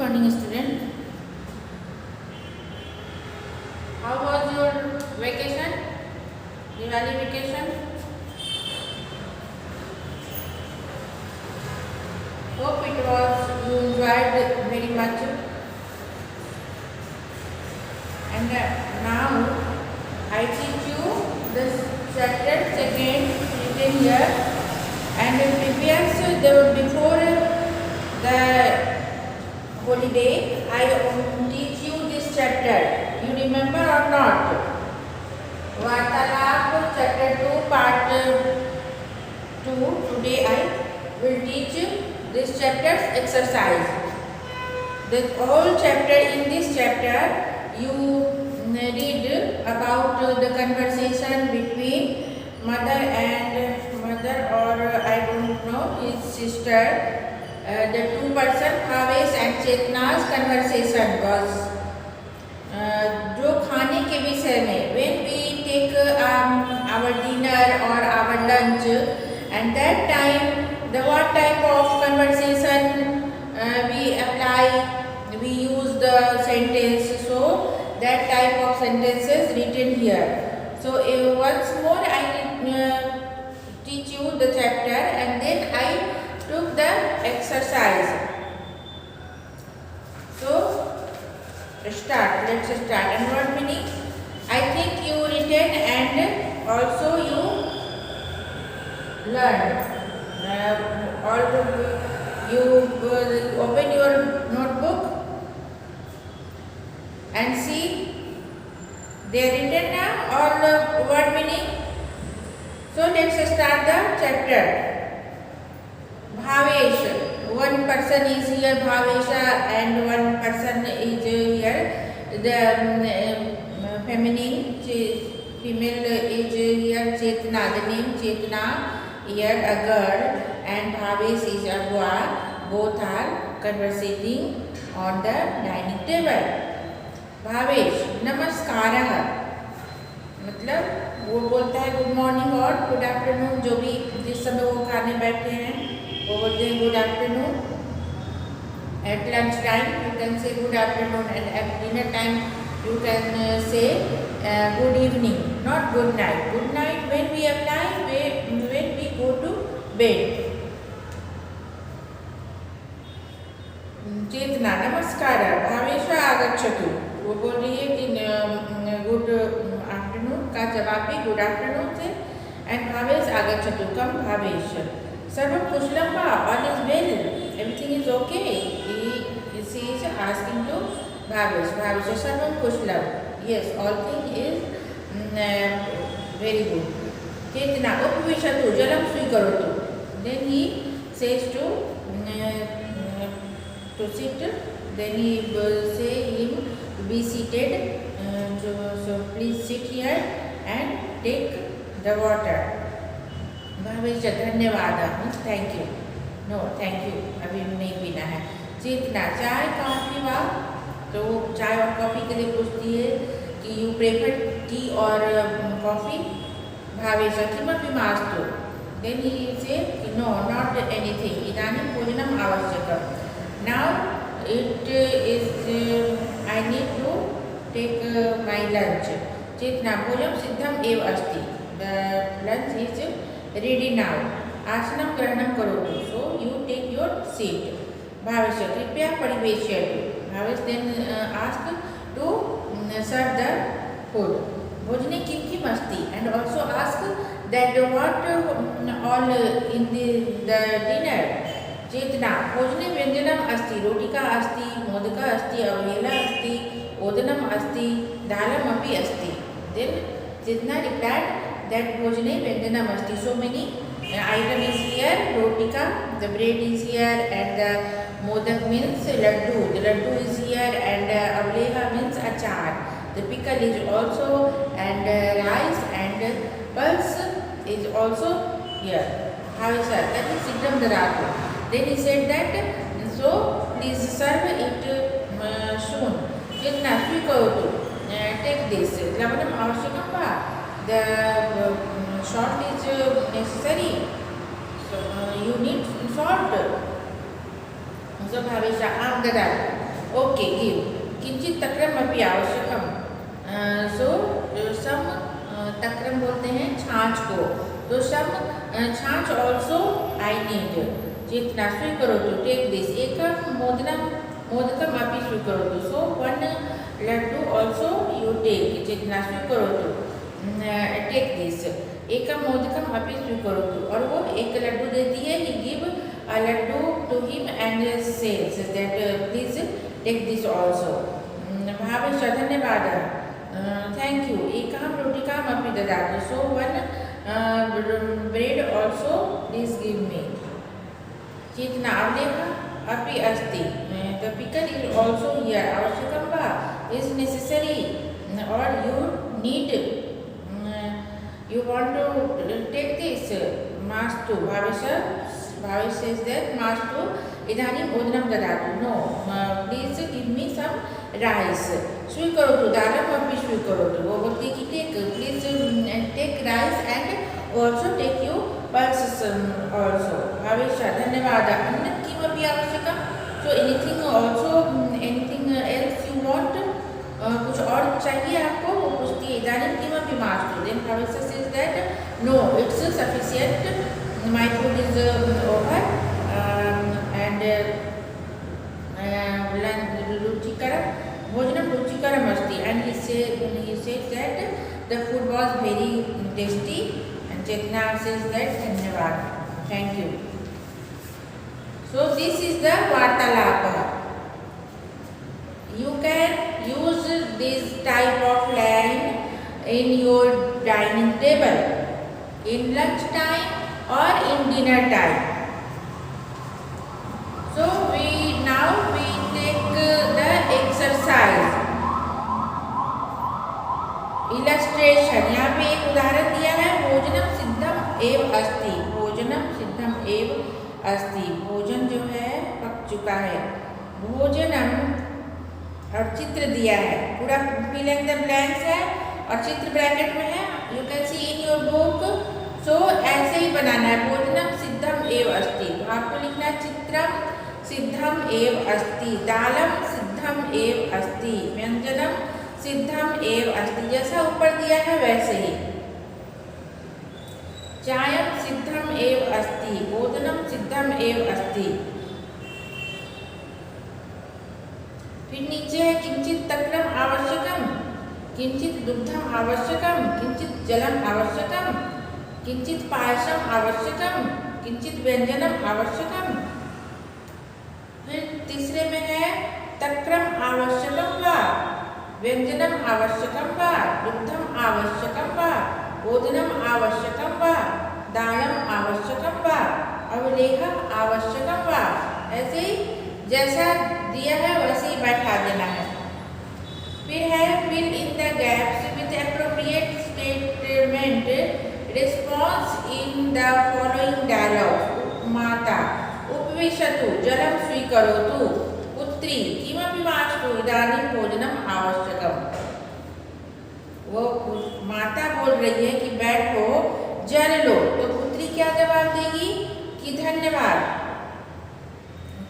morning, student. How was your vacation? Diwali vacation? Hope it was you enjoyed very much. And now I teach you this chapter second written here, and previous before the holiday I teach you this chapter. You remember or not? Vartalap chapter 2 part 2. Today I will teach this chapter's exercise. The whole chapter, in this chapter you read about the conversation between mother or I don't know his sister. The two person Bhavesh and Chetna's conversation was जो खाने के विषय में, when we take our dinner or our lunch, and that time the what type of conversation we apply, we use the sentence, so that type of sentences written here. So once more I teach you the chapter and then I took the exercise. So let's start. And what meaning? I think you written and also you learned. You open your notebook and see they are written now all word meaning. So let's start the chapter. Bhavesh. One person is here, Bhavesha, and one person is here. The feminine, female is here, Chetna. The name Chetna, here a girl, and Bhavesh is a boy. Both are conversating on the dining table. Bhavesh, Namaskara. मतलब वो बोलता है good morning और good afternoon, जो भी जिस समय वो खाने बैठे हैं वो बोलते हैं good afternoon. At lunch time you can say good afternoon, and at dinner time you can say good evening, not good night. Good night when we apply, when we go to bed. चेतना नमस्कार भावेशा आगच्छतु. वो बोल रही है कि good afternoon का जवाब भी गुड आफ्टरनून से, एंड भावेश आगच्छतु, कम भावेश. सर्वं कुशलं वा? All is well, everything is okay. She is asking to Bhavesh. Bhavesh, सर्वं कुशलं. Yes, all thing is very good. चेतना उपविशतु, जलं स्वीकरोतु. Then he says to sit. Then he say him to be seated. So please sit here and take the water. Bhavesh, धन्यवाद means thank you. No, thank you, अभी नहीं पीना है. चेतना, चाय coffee वा? तो चाय और कॉफी के लिए पूछती है कि यू प्रेफर टी और कॉफी. भावेश, किमपि मास्तु. देन ही से नो, नॉट एनीथिंग. इदानीं भोजनम् आवश्यकम्. Now it is I need to take my lunch. Chetna, भोजनं सिद्धम् एव अस्ति. The lunch is ready now. आसनं ग्रहणं करोतु. So you take your seat. Bhavesh, कृपया परिवेशयतु. Bhavesh then ask to serve the food. भोजने किं किम् अस्ति, and also ask that what all in the dinner. चेतना, भोजने व्यञ्जनम् अस्ति. रोटिका अस्ति, मोदका अस्ति, अवलेला अस्ति, ओदनम् अस्ति, दालम् अपि अस्ति. Then चेतना replied that भोजने व्यञ्जनम् अस्ति. So many item is here. Rotika, the bread is here, and the modak means laddu. The laddu is here, and avleha means achar. The pickle is also, and rice and pulse is also here. Bhavesha, that is siddham daratu. Then he said that, so please serve it soon. Chetna, sweekarotu. Take this. Lavanam avashyakam va? The salt is necessary. So you need salt. So Bhavesha, आम ददातु. Okay give किंचित तक्रम अपि आवश्यकम सो सम तक्रम बोलते हैं छाछ को तो सम छाछ ऑल्सो आई नीड चेतना स्वीकरोतु टेक दिस एकम मोदकम अपि स्वीकरोतु so one laddu also you take Chetna स्वीकरोतु टेक दिस एकम मोदकम अपि स्वीकरोतु और वो एक लड्डू देती है he give a laddu to him and says that please take this also Bhavesh धन्यवाद थैंक यू एकम रोटिकाम अपि ददातु so one bread also please give me Chetna अवलेह अपि अस्ति the pickle is also here आवश्यकम वा इज नेसेसरी और you need you want to take this mastu bhavesh says that mastu idanim odinam dadatu no please give me some rice swikarotu dalam api swikarotu wo bolte ki take please take rice and also take your pulses also bhavesh dhanyawad annam kimapi avashyakam so anything also anything else you want कुछ और चाहिए आपको वो पूछती है इदानीं किमपि मास्तु then Bhavesh says that no it's sufficient my food is over and रुचिकरं भोजनं रुचिकरम् अस्ति and he says that the food was very tasty and Chetna says that धन्यवाद thank you so this is the वार्तालाप you can use this type of line in your dining table in lunch time or in dinner time so we take the exercise illustration यहाँ पे एक उदाहरण दिया है भोजनम सिद्धम एव अस्ति भोजनम सिद्धम एव अस्ति भोजन जो है पक चुका है भोजनम और चित्र दिया है पूरा फिल इन द ब्लैंक्स है और चित्र ब्रैकेट में है you can see in your book so ऐसे ही बनाना है भोजनम सिद्धम एव अस्ति तो आपको लिखना है चित्रम सिद्धम एव अस्ति दालम सिद्धम एव अस्ति व्यंजनम सिद्धम एव अस्ति जैसा ऊपर दिया है वैसे ही चायम सिद्धम एव अस्ति भोजनम सिद्धम एव अस्ति फिर नीचे है किंचित तक्रम आवश्यकम किंचित दुग्धम आवश्यकम किंचित जलम आवश्यकम किंचित पायसम आवश्यकम किंचित व्यंजनम आवश्यकम फिर तीसरे में है तक्रम आवश्यकम वा व्यंजनम आवश्यकम वा दुग्धम आवश्यकम वा ओदनम आवश्यकम वा दालम आवश्यकम वा अवलेह आवश्यकम वा ऐसे ही जैसा दिया है वैसे ही बैठा देना है फिर है fill in the gaps with appropriate statement response in the following dialogue माता उपविशतु जलं स्वीकरोतु पुत्री किमपि मास्तु इदानीं भोजनम् आवश्यकम् वो माता बोल रही है कि बैठो जल लो तो पुत्री क्या जवाब देगी कि धन्यवाद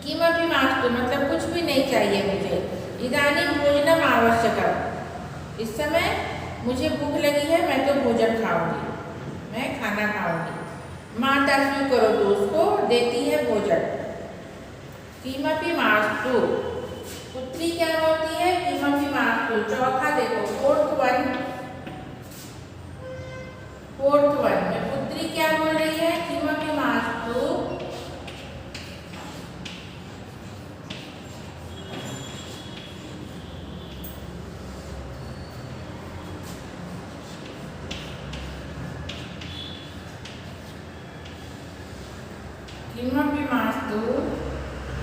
किमपि मास्तु मतलब कुछ भी नहीं चाहिए मुझे इदानीं भोजनम आवश्यकम इस समय मुझे भूख लगी है मैं तो भोजन खाऊंगी मैं खाना खाऊंगी माता स्वीकरोतु उसको देती है भोजन किमपि मास्तु पुत्री क्या बोलती है किमपि मास्तु चौथा देखो फोर्थ वन में पुत्री क्या बोल रही है किमपि मास्तु किमपि मास्तु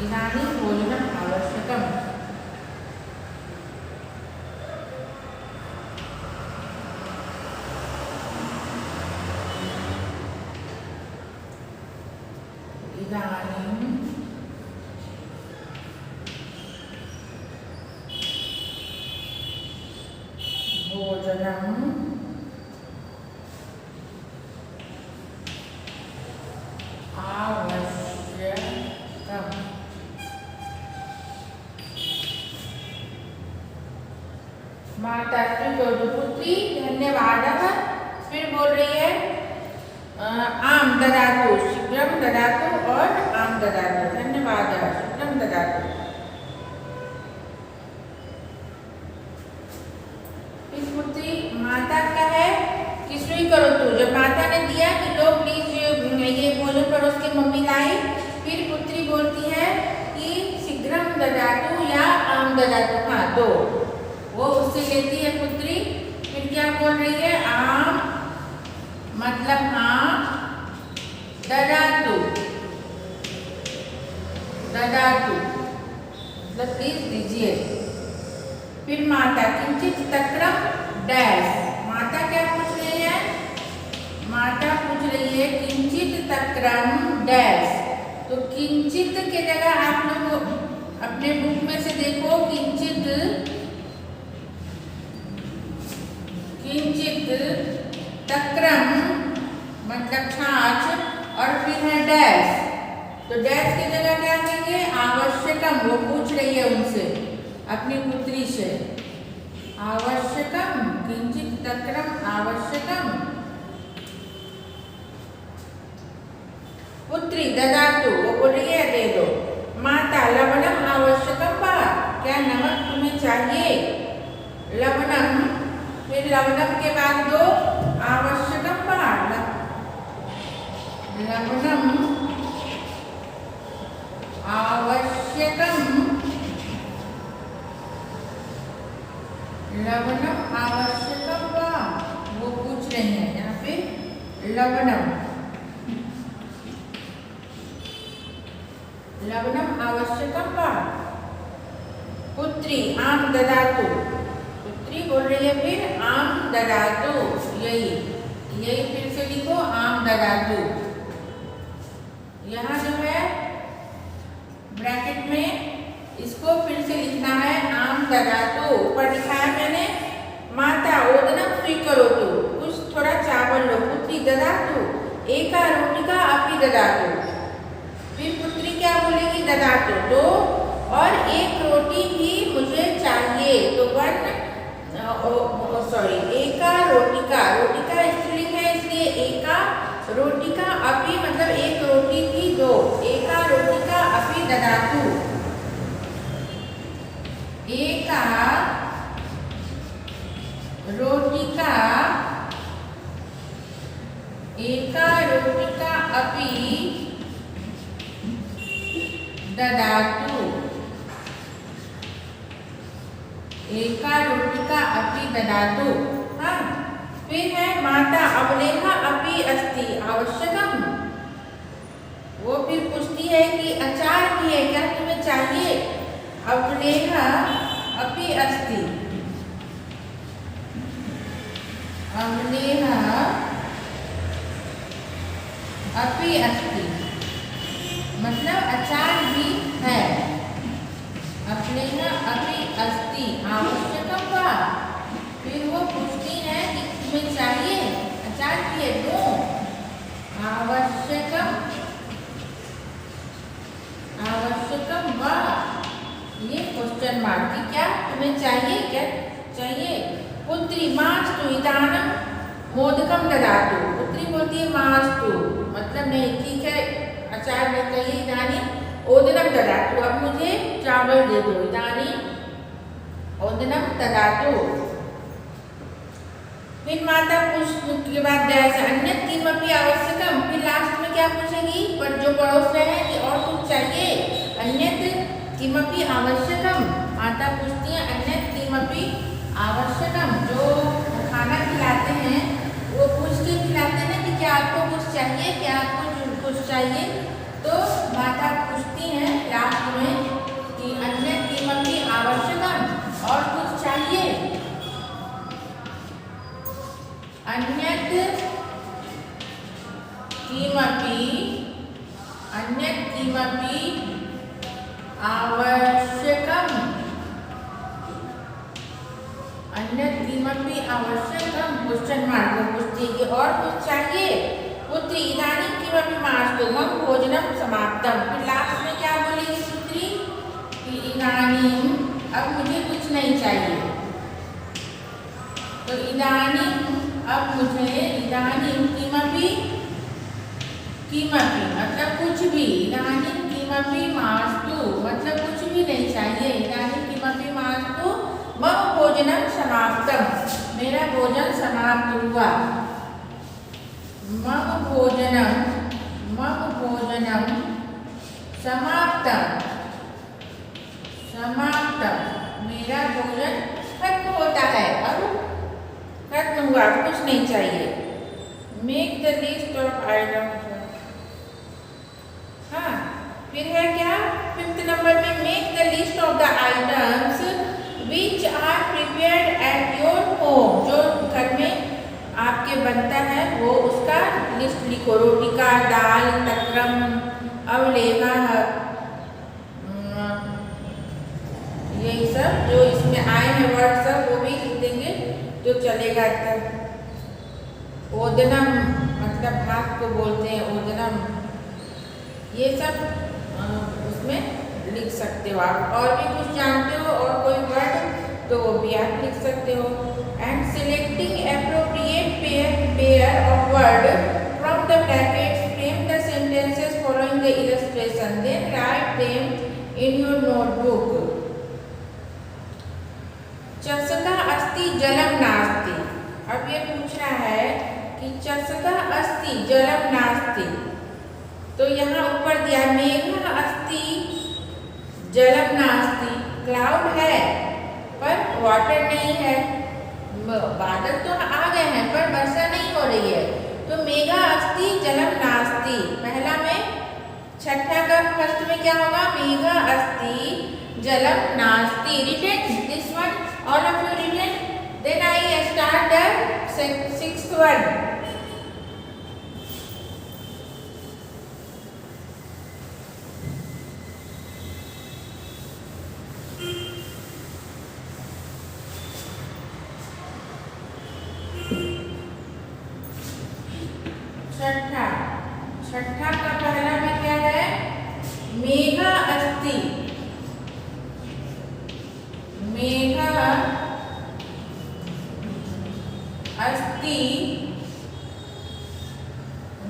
इदानीं भोजनम् आवश्यकम् इदानीं भोजनम् माता स्वीकरोतु पुत्री धन्यवादः। फिर बोल रही है आम ददातु, शीघ्रम ददातु और आम ददातु, धन्यवादः शीघ्रम ददातु। फिर पुत्री माता का है कि स्वीकरोतु, जब माता ने दिया कि लो प्लीज ये भोजन परोस के मम्मी लाई, फिर पुत्री बोलती है कि शीघ्रम ददातु या आम ददातु, हाँ दो, वो उससे लेती है पुत्री। फिर क्या बोल रही है, आम मतलब हाँ, ददातु, ददातु मतलब प्लीज दीजिए। फिर माता किंचित तक्रम डैश, माता क्या पूछ रही है, माता पूछ रही है किंचित तक्रम डैश। तो किंचित के जगह आप लोग अपने बुक में से देखो, किंचित, किंचित तक्रम मतलब छाछ और फिर है डैश। तो डैश की जगह क्या कहेंगे, आवश्यकम। वो पूछ रही है उनसे, अपनी पुत्री से, आवश्यकम, किंचित तक्रम आवश्यकम। पुत्री ददातु, वो बोल रही है दे दो। माता लवणम आवश्यकम वा, क्या नमक तुम्हें चाहिए, लवणम, फिर लवणम के बाद दो आवश्यकम वा, लवणम आवश्यकम, लवणम आवश्यकम वा, वो पूछ रहे हैं यहाँ पे लवणम, लवणम आवश्यकम वा। पुत्री आम ददातु, पुत्री बोल रही है फिर आम ददातु, यही यही फिर से लिखो आम ददातु। यहाँ जो है ब्रैकेट में इसको फिर से लिखना है आम ददातु। ऊपर लिखा है मैंने माता ओदनम स्वीकरोतु, कुछ थोड़ा चावल लो। पुत्री ददातु एका रोटिका अपि ददातु, फिर पुत्री क्या बोलेगी, ददातु दो और एक रोटी भी मुझे चाहिए। तो सॉरी एका रोटिका, रोटिका स्त्रीलिंग है इसलिए एका रोटिका अपि मतलब एक रोटी भी दो, एका रोटिका अपि ददातु, एका रोटिका, एका रोटिका अपि ददातु, एका रोटिका अपि ददातु। हाँ, फिर है माता अवलेहा अपि अस्ति आवश्यकम, वो फिर पूछती है कि अचार भी है क्या तुम्हें चाहिए, अवलेहा अपि अस्ति, अवलेहा अपि अस्ति मतलब अचार भी है, अवलेहा अपि अस्ति आवश्यकम वा। फिर वो पूछती है कि तुम्हें चाहिए अचार भी है दो, आवश्यकम, आवश्यकम वा, ये क्वेश्चन मार्क कि क्या तुम्हें चाहिए, क्या चाहिए। पुत्री मास्तु इदानीं मोदकम ददातु, पुत्री बोलती है मास्तु मतलब नहीं ठीक है अचार नहीं चाहिए, इदानीं ओदनम ददातु, अब मुझे चावल दे दो, इदानीं ओदनम ददातु। फिर माता पूछने के बाद अन्य किमपि आवश्यकम, फिर लास्ट में क्या पूछेगी, पर जो पड़ोस रहे हैं कि और कुछ चाहिए, अन्यत किमपि आवश्यकम, माता पूछती है अन्यत किमपि आवश्यकम, जो खाना खिलाते हैं वो पूछ के खिलाते हैं कि क्या आपको कुछ चाहिए, क्या आपको कुछ चाहिए। तो माता पूछती हैं लास्ट में कि अन्यत किमपि आवश्यकम, और कुछ चाहिए, अन्यत किमपि, अन्यत किमपि आवश्यकम, अन्यत किमपि आवश्यकम क्वेश्चन मार्क पूछती है और कुछ चाहिए। पुत्री इदानीं किमपि मास्तु मम भोजनम समाप्तम, फिर लास्ट में क्या बोलेगी पुत्री कि इदानीं अब मुझे कुछ नहीं चाहिए, इदानीं अब मुझे इदानीं किमपि किमपि मतलब कुछ भी, इदानीं किमपि मास्तु मतलब कुछ भी नहीं चाहिए, इदानीं किमपि मास्तु मम भोजनं समाप्तं मेरा भोजन समाप्त हुआ, मम भोजनं समाप्तं मेरा भोजन खत्म होता है, अब खत्म हुआ, कुछ नहीं चाहिए। Make the list of items, हाँ फिर है क्या 5th नंबर में, make the list of the items which are prepared at your home, जो घर में आपके बनता है वो उसका लिस्ट लिखो, रोटी का, दाल, तक्रम, अवलेहा, यही सब जो इसमें आए हैं वर्ड सब वो भी लिख देंगे तो चलेगा। तब ओदनम मतलब भात को बोलते हैं ओदनम, ये सब उसमें लिख सकते हो आप। और भी कुछ जानते हो और कोई वर्ड तो वो भी आप लिख सकते हो। And selecting appropriate pair of word from the brackets, frame the sentences following the illustration, then write them in your notebook. चषका अस्ति जलम नास्ति, अब ये पूछ रहा है कि चषका अस्ति जलम नास्ति, तो यहाँ ऊपर दिया मेघा अस्ति जलम नास्ति, क्लाउड है पर वाटर नहीं है, बादल तो आ गए हैं पर वर्षा नहीं हो रही है, तो मेघा अस्ति जलम नास्ति पहला में, छठा का फर्स्ट में क्या होगा, मेघा अस्ति जलम नास्ति। Written this one, all of you written, then I start the 6th one. छठा का पहला में क्या है, मेघा अस्ति, मेघा अस्ति,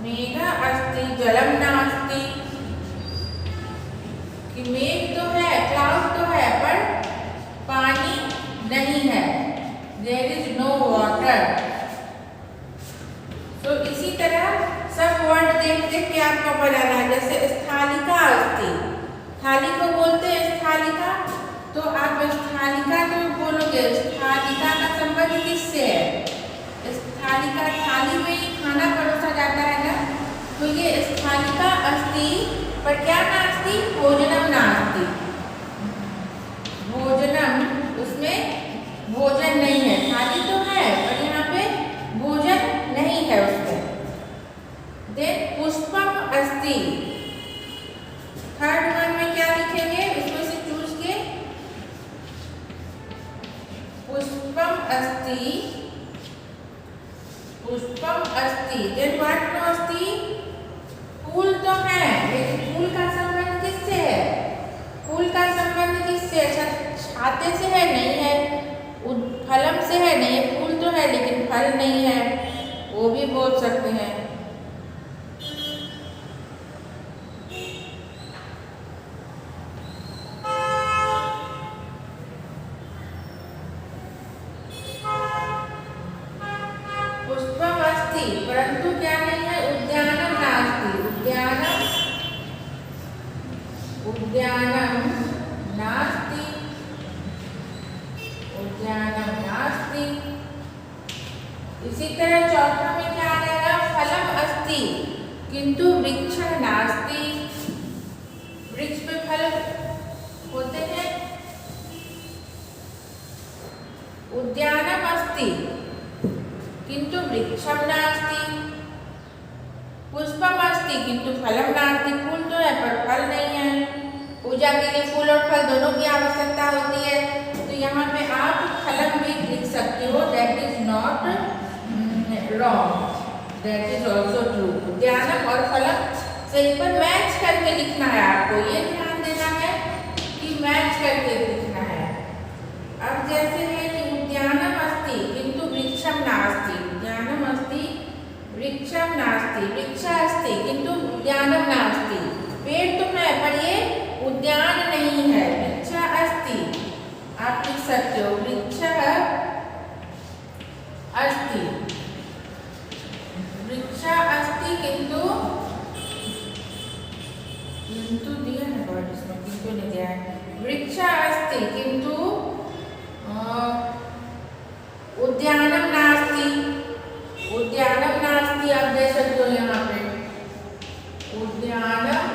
मेघा अस्ति जलम नास्ति, कि मेघ तो है, क्लाउड तो है पर पानी नहीं है, देयर इज नो वाटर। तो इसी तरह सब वर्ड देख देख के आपको बनाना है। जैसे स्थालिका अस्ति, थाली को बोलते हैं स्थालिका, तो आप स्थालिका तो बोलोगे, स्थालिका का संबंध किससे है, स्थालिका थाली में ही खाना परोसा जाता है ना, तो ये स्थालिका अस्ति पर क्या नास्ति, भोजनम नास्ति, भोजनम उसमें भोजन नहीं है, थाली तो है पर यहाँ पे भोजन नहीं है उसमें। देन पुष्पम अस्ति, थर्ड वन में क्या लिखेंगे, इसमें से चूज के, पुष्पम अस्ति, पुष्पम अस्ति, देन व्हाट नो अस्ति, फूल तो है लेकिन फूल का संबंध किससे है, फूल का संबंध किससे, छाते से है, नहीं है, फलम से है, नहीं, फूल तो है लेकिन फल नहीं है, वो भी बोल सकते हैं। पुष्पम अस्ति परंतु क्या नहीं है, उद्यानम नास्ति, उद्यानम नास्ति, उद्यानम नास्ति। इसी तरह चौथा में क्या आएगा, फलम अस्ति किंतु वृक्ष नास्ति, वृक्ष पे फल होते हैं। उद्यानम अस्ति किंतु वृक्षम नास्ति, पुष्पम अस्ति किंतु फलम नास्ति, फूल तो है पर फल नहीं है। पूजा के लिए फूल और फल दोनों की आवश्यकता होती है, तो यहाँ पे आप फलम भी लिख सकते हो, that is not wrong, that is also true. उद्यानम और फलम से पर मैच करके लिखना है, आपको ये ध्यान देना है कि मैच करके लिखना है। अब जैसे है कि उद्यानम अस्ति किंतु वृक्षम वृक्षम नास्ति, वृक्ष अस्ति किंतु उद्यानम नास्ति। पेड़ तो है पर ये उद्यान नहीं है। वृक्ष अस्ति, आप लिख सकते हो वृक्ष अस्ति, वृक्ष अस्ति किंतु दिया है वर्ड इसमें, किंतु नहीं दिया है। वृक्ष अस्ति किंतु उद्यानम नास्ति, उद्यानम नास्ति आप दे सकते हो यहाँ पे, उद्यानम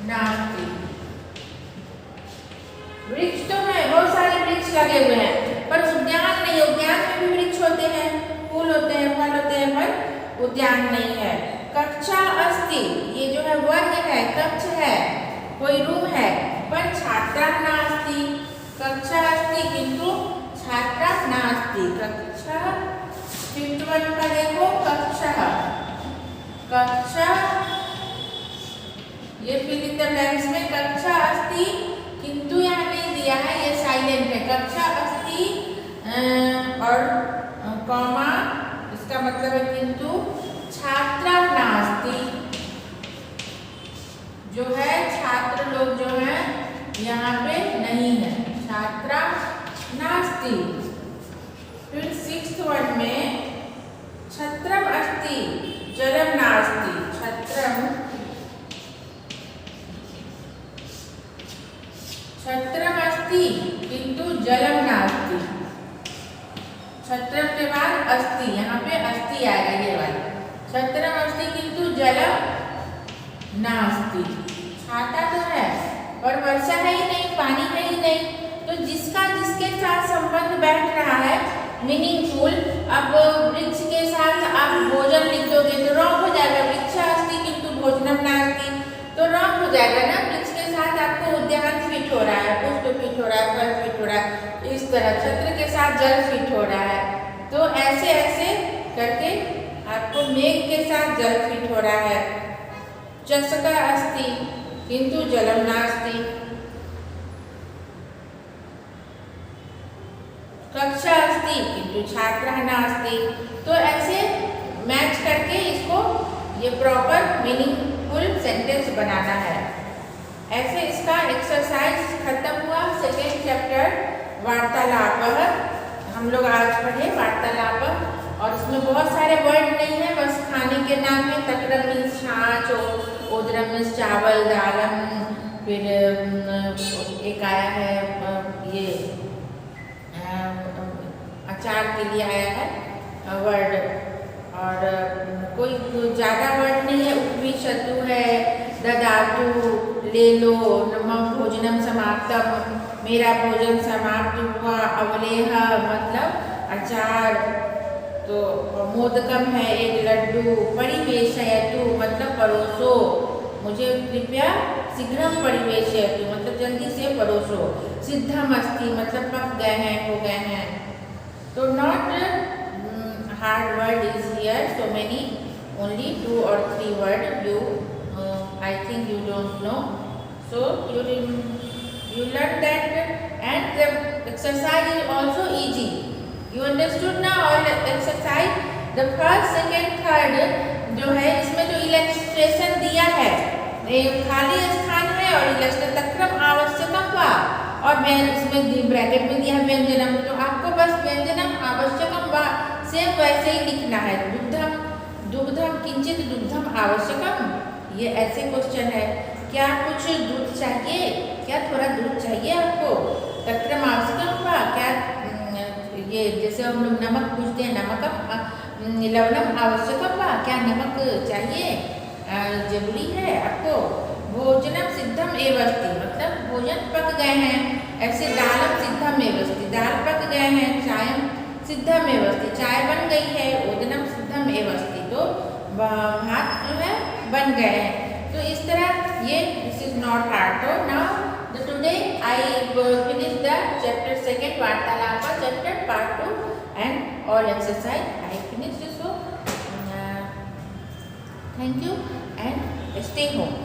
नास्ति। वृक्ष तो है, बहुत सारे वृक्ष लगे हुए हैं पर उद्यान नहीं। उद्यान में भी वृक्ष होते हैं, फूल होते हैं, फल होते हैं, पर उद्यान नहीं है। कक्षा अस्ति, ये जो है वर्ग है, कक्ष है, कोई रूम है, पर छात्रा नास्ति। कक्षा अस्ति किंतु छात्रा नास्ति। कक्षा 51 का देखो, कक्षा, कक्षा ये फिल इन द ब्लैंक्स में कक्षा अस्ति किंतु यहाँ नहीं दिया है, ये साइलेंट है। कक्षा अस्ति और कॉमा, इसका मतलब है किंतु छात्रा नास्ति। जो है छात्र लोग जो है यहाँ पे नहीं है, छात्रा नास्ति। फिर 6th वर्ड में छत्रम अस्ति जलम नास्ति। छत्रम अस्ति किंतु जलम नास्ति। छत्रम के बाद अस्ति, यहाँ पे अस्ति आएगा ये वाला। छत्रम अस्ति किंतु जलम नास्ति। छाता तो है पर वर्षा है ही नहीं, पानी है ही नहीं। तो जिसका जिसके साथ संबंध बैठ रहा है मीनिंगफुल। अब वृक्ष के साथ आप भोजन लिख दोगे तो रॉन्ग हो जाएगा। वृक्ष अस्ति किंतु भोजनम नास्ति तो रॉन्ग हो जाएगा ना। वृक्ष के साथ आपको उद्यान फिट हो रहा है, पुष्प फिट हो रहा है, फल फिट हो रहा है, इस तरह छत्र के साथ जल फिट हो रहा है। तो ऐसे ऐसे करके आपको मेघ के साथ जल फिट हो रहा है। चषक अस्ति किंतु जलम नास्ति। कक्षा अस्ति किंतु छात्रा नास्ति। तो ऐसे मैच करके इसको ये प्रॉपर मीनिंगफुल सेंटेंस बनाना है। ऐसे इसका एक्सरसाइज खत्म हुआ। 2nd चैप्टर वार्तालाप हम लोग आज पढ़े, वार्तालाप। और इसमें बहुत सारे वर्ड नहीं है, बस खाने के नाम में। तक्रम मीन्स छाछ, ओदरम मीन्स चावल, दालम, फिर एक आया है ये अचार के लिए आया है वर्ड। और कोई ज़्यादा वर्ड नहीं है। उपविशतु है, ददातु, ले लो, मम भोजनम समाप्तम, मेरा भोजन समाप्त हुआ। अवलेह मतलब अचार। तो मोदकम है एक लड्डू। परिवेशयतु मतलब परोसो, मुझे कृपया शीघ्रम परिवेशयतु मतलब जल्दी से परोसो। सिद्धम अस्ति मतलब पक गए हैं, हो गए हैं। तो not hard word is here, so many, only 2 or 3 word you I think you don't know, so you learn that. And the exercise is also easy. You understood now all exercise? The first, second, third जो है इसमें जो illustration दिया है, खाली स्थान है और illustration तक्रम आवश्यकम वा, और इसमें ब्रैकेट में दिया व्यंजनम। तो आपको बस व्यंजनम आवश्यकम वा सेम वैसे ही लिखना है। दुग्धम, दुग्धम किंचित दुग्धम आवश्यकम, ये ऐसे क्वेश्चन है। क्या कुछ दूध चाहिए, क्या थोड़ा दूध चाहिए आपको। तक्रम आवश्यकम वा, क्या ये जैसे हम लोग नमक पूछते हैं, नमकम लवणम आवश्यकम वा, क्या नमक चाहिए, जरूरी है आपको। भोजनम सिद्धम एव अस्ति मतलब भोजन पक गए हैं। ऐसे दालम सिद्धम एव अस्ति, दाल पक गए हैं। चायम सिद्धम एव अस्ति, चाय बन गई है। ओदनम सिद्धम एव अस्ति तो भात जो है बन गए हैं। तो इस तरह ये दिस इज नॉट हार्ड। तो now today I finish the chapter 2 वार्तालाप chapter part 2 and all exercise I finished. So thank you and stay home.